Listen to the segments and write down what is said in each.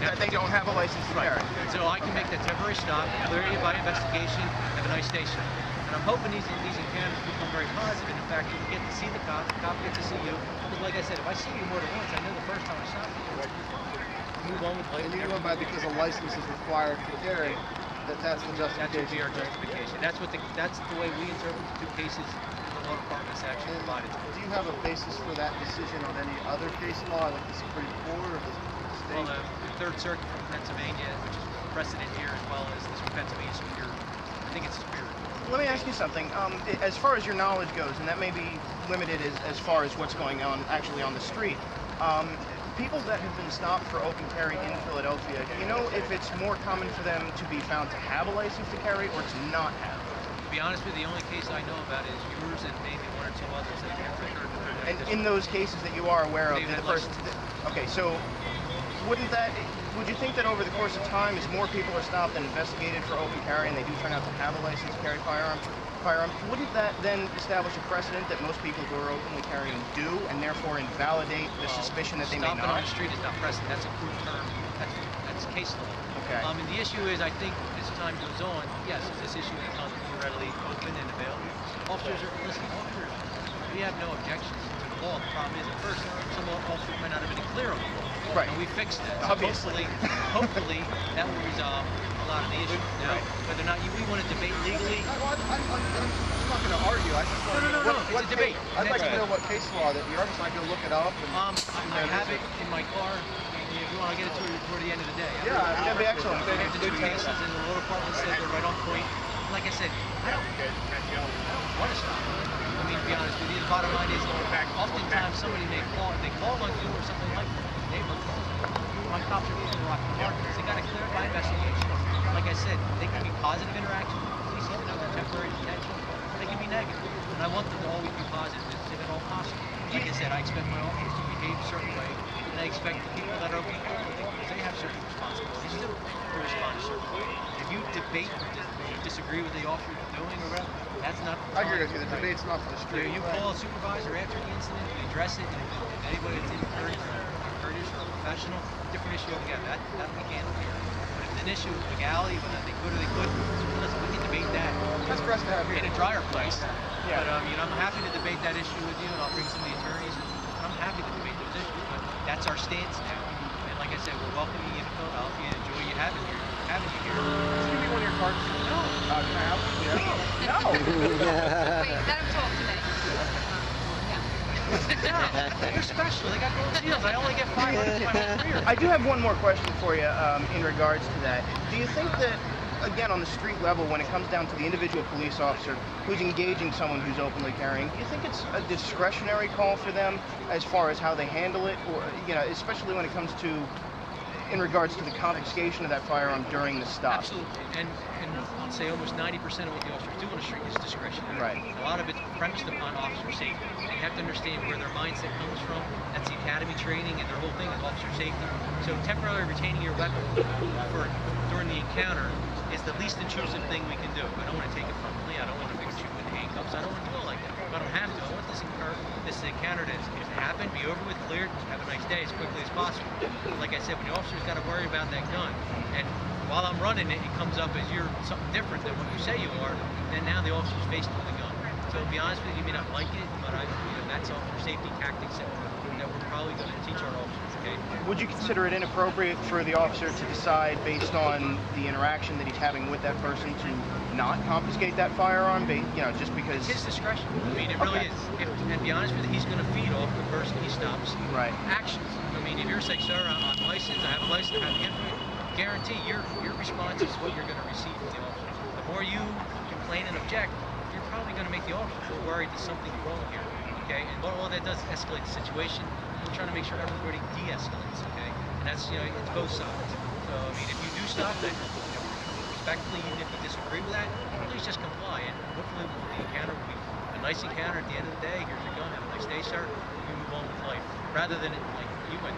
that they don't have a license to carry. So I can make that temporary stop, clear you by investigation, have a nice day, sir. And I'm hoping these encounters become very positive. In fact, you get to see the cop gets to see you. Because like I said, if I see you more than once, I know the first time I stop you, move on with life. And you go by because a license is required to carry, that's the justification. That would be our justification. That's the way we interpret the two cases the law department's actually provided. Do you have a basis for that decision on any other case law, like the Supreme Court or the state? Well, the Third Circuit from Pennsylvania, which is precedent here, as well as this Pennsylvania Superior. I think it's Superior. Let me ask you something. As far as your knowledge goes, and that may be limited as far as what's going on actually on the street, people that have been stopped for open carry in Philadelphia, do you know if it's more common for them to be found to have a license to carry or to not have? To be honest with you, the only case I know about is yours and maybe one or two others that have occurred. And in those cases that you are aware of, the person. Okay, so would you think that over the course of time, as more people are stopped and investigated for open carry, and they do turn out to have a license to carry firearms, wouldn't that then establish a precedent that most people who are openly carrying do, and therefore invalidate the suspicion that they may not? Stopping on the street is not precedent. That's a crude term. That's case law. Okay. And the issue is, I think, as time goes on, yes, this issue becomes more readily open and available. Officers we have no objections to the law. The problem is, at first, some officers might not have been clear on the law. Right. And we fixed that. So hopefully, that will resolve a lot of the issues. Now, whether or not we want to debate legally. I'm not going to argue. I just want to know what it's a debate. I'd like to know what case law that you're so I can look it up. I have it in my car. If you want, I'll get it toward the end of the day. Yeah, that'd be excellent. I have the two cases, and the law department said they're right on point. Like I said, I don't want to stop. I mean, to be honest with you, the bottom line is, oftentimes somebody may call, if they call on you or something like that, neighbor calls. My cops are being rocked hard because they got to clear by investigation. Like I said, they can be positive interactions with the police, even though they're temporary detention. They can be negative. And I want them to always be positive, if at all possible. Like I said, I expect my officers to behave a certain way, and I expect the people that are open because they have certain responsibilities too to respond a certain way. If you debate or disagree with the officer doing or whatever, that's not. I agree with you. The debate's not for the street. You call a supervisor after the incident, you address it, and if anybody that's encouraged or professional, different issue altogether. That we handle here. But if it's an issue of legality, whether they could or they couldn't, listen, we can debate that. That's for us to have here. In a drier place. Yeah. But I'm happy to debate that issue with you, and I'll bring some of the attorneys, and I'm happy to debate those issues. But that's our stance now. And like I said, we're welcoming you to Philadelphia and enjoy you having you here. Give me one of your cards. No. Can I have one? Yeah. No. Wait, let him talk to me. They're special. They got gold seals. I only get 500 my whole career. I do have one more question for you in regards to that. Do you think that, again, on the street level, when it comes down to the individual police officer who's engaging someone who's openly carrying, do you think it's a discretionary call for them as far as how they handle it, or especially when it comes to in regards to the confiscation of that firearm during the stop? Absolutely, and I'd say almost 90% of what the officers do on the street is discretionary. Right. A lot of it's premised upon officer safety. You have to understand where their mindset comes from. That's the academy training, and their whole thing is officer safety. So temporarily retaining your weapon during the encounter is the least intrusive thing we can do. I don't want to take it permanently. I don't want to fix you with handcuffs. I don't want to do it like that. I don't have to. I want this encounter to happen, be over with, cleared, have a nice day as quickly as possible. Like I said, when the officer's got to worry about that gun, and while I'm running it, it comes up as you're something different than what you say you are, then now the officer's faced with the gun. So to be honest with you, you may not like it, but that's officer safety tactics that we're probably going to teach our officers, okay? Would you consider it inappropriate for the officer to decide, based on the interaction that he's having with that person, to not confiscate that firearm, just because... It's his discretion. I mean, it really is. And to be honest with you, he's going to feed off the person he stops' actions. I mean, if you're saying, sir, I'm licensed, I have a license, I have the information, guarantee your response is what you're going to receive from the officer. The more you complain and object, you're probably going to make the officer feel worried that something's wrong here, okay? And what all that does is escalate the situation. We're trying to make sure everybody de-escalates, okay? And that's, it's both sides. So, I mean, if you do stop, then, respectfully, even if you disagree with that, please just comply, and hopefully the encounter will be a nice encounter at the end of the day. Here's your gun, have a nice day, sir. You move on with life, rather than like you went.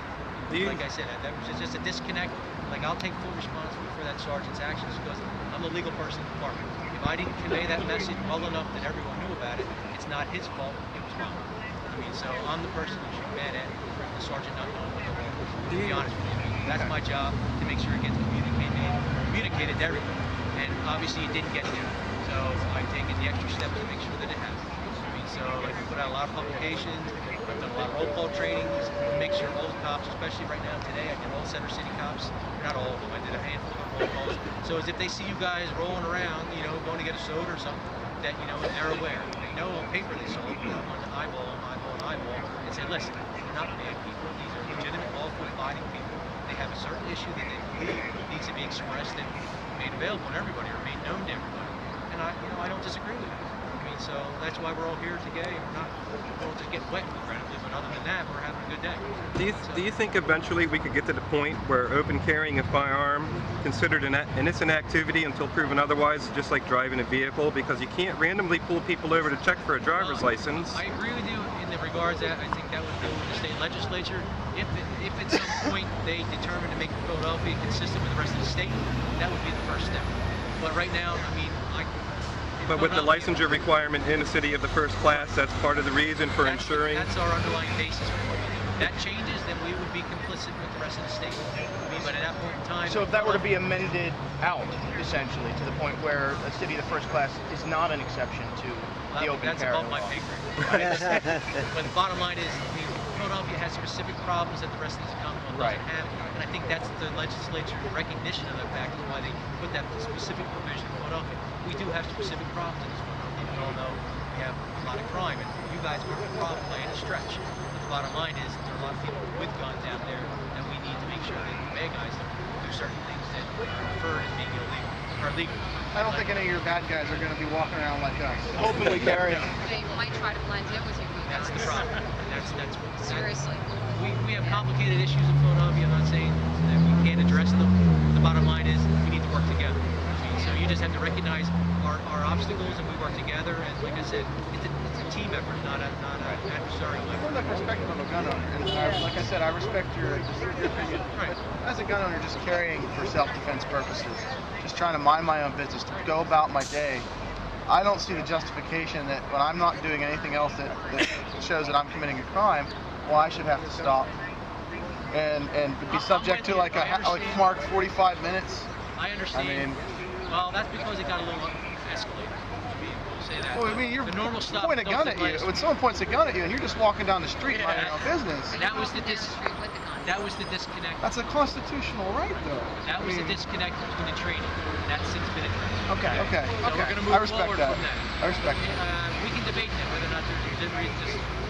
Like I said, that was just a disconnect. Like, I'll take full responsibility for that sergeant's actions because I'm the legal person in the department. If I didn't convey that message well enough that everyone knew about it, it's not his fault, it was mine. I mean, so I'm the person who should be mad at the sergeant not knowing what the law was, to be honest with you. That's my job, to make sure it gets communicated to everybody. And obviously it didn't get there. So I've taken the extra steps to make sure that it has. I mean, so like we put out a lot of publications, I've done a lot of roll call trainings to make sure all the cops, especially right now today, I did all Center City cops, not all of them, I did a handful of roll calls. So as if they see you guys rolling around, you know, going to get a soda or something, that, you know, they're aware. They know on paper they saw you on the eyeball, and say, listen, they're not bad people, these are legitimate, lawful abiding people. They have a certain issue that they believe needs to be expressed and made available to everybody, or made known to everybody. And I don't disagree with it. I mean, so that's why we're all here today. We don't just get wet, regrettably, but other than that, we're having a good day. Do you think eventually we could get to the point where open carrying a firearm considered an innocent activity until proven otherwise, just like driving a vehicle? Because you can't randomly pull people over to check for a driver's license. I agree with you in the regards that I think that would deal with the state legislature. If at some point they determine to make Philadelphia consistent with the rest of the state, that would be the first step. But right now, I mean, but with the licensure requirement in a city of the first class, that's part of the reason for ensuring. That's our underlying basis for what we do. If that changes, then we would be complicit with the rest of the state. I mean, but at that point in time. So if that were to be amended out, essentially, to the point where a city of the first class is not an exception to the open carry law. That's above my pay grade. But the bottom line is, I mean, Philadelphia has specific problems that the rest of the Commonwealth doesn't have, and I think that's the legislature's recognition of the fact of why they put that specific provision in Philadelphia. We do have specific problems in this Philadelphia. We all know we have a lot of crime, and you guys aren't a problem by any stretch. But the bottom line is there are a lot of people with guns out there that we need to make sure that the bad guys don't do certain things that are referred as being illegal or legal. I don't think any of your bad guys are going to be walking around like us. Openly carrying. They might try to blend in with you. That's the problem. Seriously. We have complicated issues in Philadelphia. I'm not saying that we can't address them. The bottom line is we need to work together. I mean, so you just have to recognize our obstacles, and we work together. And like I said, it's a team effort, not an adversarial effort. From the perspective of a gun owner, and like I said, I respect your opinion. Right. But as a gun owner, just carrying for self-defense purposes, just trying to mind my own business, to go about my day, I don't see the justification that when I'm not doing anything else that shows that I'm committing a crime, well, I should have to stop and be subject to like mark 45 minutes. I understand. I mean, well, that's because it got a little escalated. We'll say that. Well, I mean, you're the normal stuff. point a gun at you. When someone points a gun at you and you're just walking down the street minding your own business. And that was the disconnect. That's a constitutional right, though. That was the disconnect between the training. That's since been addressed. Okay. So we're going to move forward that. from that. I respect that. We can debate that, whether or not there's legitimate.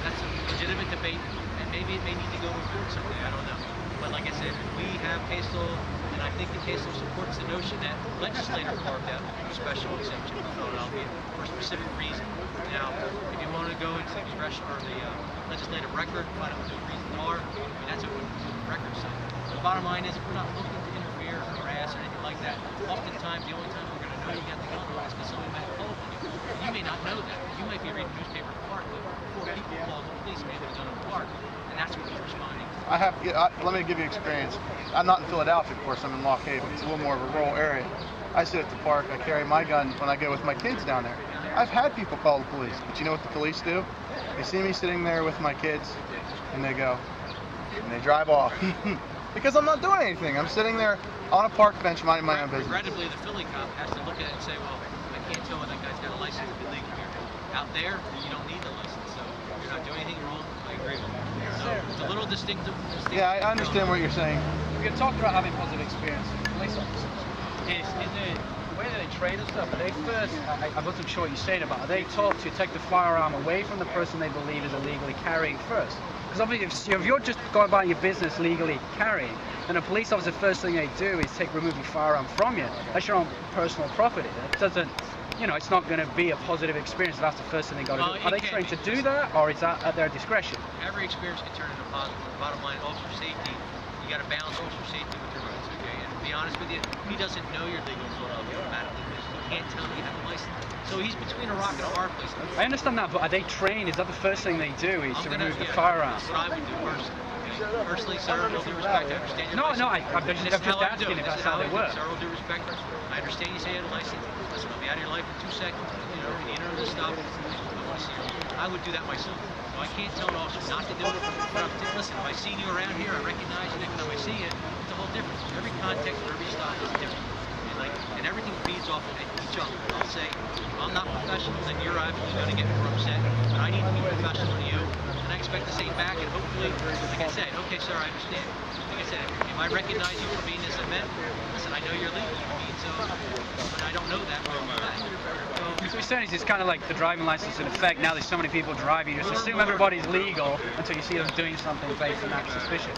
That's a legitimate debate, and maybe it may need to go in court someday. I don't know. But like I said, we have case law, and I think the case law supports the notion that the legislator carved out a special exemption for Philadelphia for a specific reason. Now, if you want to go into the congressional or the legislative record, find out what those reasons are. I mean, that's open to the record. So the bottom line is, we're not looking to interfere or harass or anything like that. Oftentimes, the only time we're going to know you got the gun is because somebody might call upon you. You may not know that. You might be reading a newspaper in the park, but before people call the police, maybe the gun in the park, and that's what we're responding to. Let me give you experience. I'm not in Philadelphia, of course. I'm in Lock Haven. It's a little more of a rural area. I sit at the park. I carry my gun when I go with my kids down there. I've had people call the police, but you know what the police do? They see me sitting there with my kids, and they go, and they drive off. Because I'm not doing anything. I'm sitting there on a park bench minding my own business. Regrettably, the Philly cop has to look at it and say, well, I can't tell when that guy's got a license to be legal here. Out there, you don't need the license, so you're not doing anything wrong. I agree with you. So it's a little distinctive. Yeah, I understand what you're saying. We can talk about having positive experience with police officers. In the way that they train and stuff, are they first, I wasn't sure what you're saying about, are they taught to take the firearm away from the person they believe is illegally carrying first? Because obviously, if you're just going about your business legally carrying, then a police officer, first thing they do is remove your firearm from you. That's your own personal property. That doesn't, you know, it's not going to be a positive experience. That's the first thing they got to do. Are they trained to do that, or is that at their discretion? Every experience can turn into positive. The bottom line, officer safety, you got to balance officer safety with your rights, okay? And to be honest with you, he doesn't know you're legal in Philadelphia automatically because he can't tell you have a license. So he's between a rock and a hard place. I understand that, but are they trained? Is that the first thing they do, is to remove the firearm? That's what I would do personally. Personally, sir, with all due respect, I understand your license. No, I'm just asking if that's how they work. Sir, with all due respect, I understand you say you have a license. Listen, I'll be out of your life in 2 seconds. You know, in the interim of the stop, I want to see you. I would do that myself. So I can't tell an officer not to do it. But listen, if I see you around here, I recognize you. Next time I see you, it's a all different. Every context for every stop is different. And everything feeds off of each other. I'll say, if I'm not professional, then you're obviously going to get more upset. But I need to be professional to you, and I expect the same back. And hopefully, like I said, okay, sir, I understand. Like I said, if I recognize you for being this event, listen, I know you're legal. So, but I don't know that from that. So what you're saying is it's kind of like the driving license in effect. Now there's so many people driving, you just assume everybody's legal until you see them doing something based on that suspicion.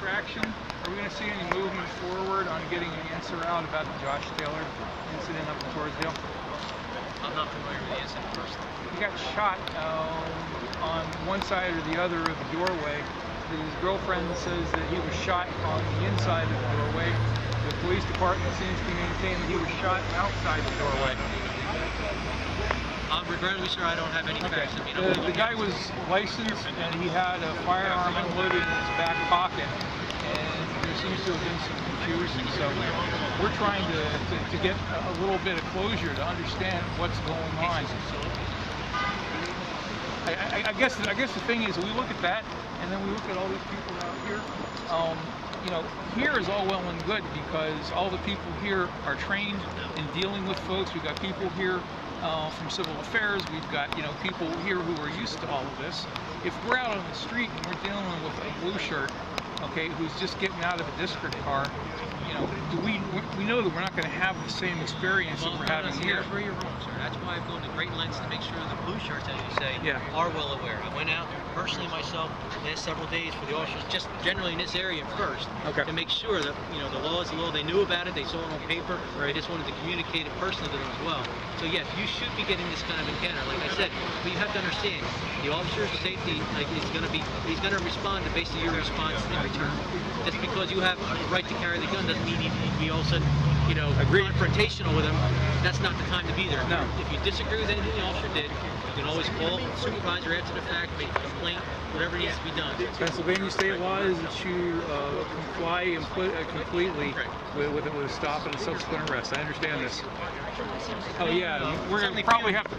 Traction? Are we going to see any movement forward on getting an answer out about the Josh Taylor incident up in Torresdale? I'm not familiar with the incident personally. He got shot on one side or the other of the doorway. His girlfriend says that he was shot on the inside of the doorway. The police department seems to maintain that he was shot outside the doorway. Regrettably, sir, I don't have any facts. I mean, the guy was licensed and he had a firearm unloaded in his back pocket, and there seems to have been some confusion. So we're trying to get a little bit of closure to understand what's going on. I guess the thing is, we look at that and then we look at all these people out here. You know, here is all well and good because all the people here are trained in dealing with folks. We've got people here from civil affairs. We've got, you know, people here who are used to all of this. If we're out on the street and we're dealing with a blue shirt, okay, who's just getting out of a district car, you know, we know that we're not going to have the same experience that we're having here. That's where you're wrong, sir. That's why I've gone to great lengths to make sure the blue shirts, as you say, are well aware. I went out personally myself the last several days for the officers, just generally in this area first, to make sure that, you know, the law is the law. They knew about it. They saw it on paper. They just wanted to communicate it personally to them as well. So yes, you should be getting this kind of encounter. Like I said, but you have to understand, the officer's safety, like, he's going to respond to basically your response in return. Just because you have a right to carry the gun doesn't mean you need to be all of a sudden, you know, confrontational with him. That's not the time to be there. No. If you disagree with anything the officer did, you can always call the supervisor after the fact, make a complaint, whatever needs to be done. Pennsylvania state law is that you comply completely with a stop and a subsequent arrest. I understand this. Oh yeah, we're going to probably have to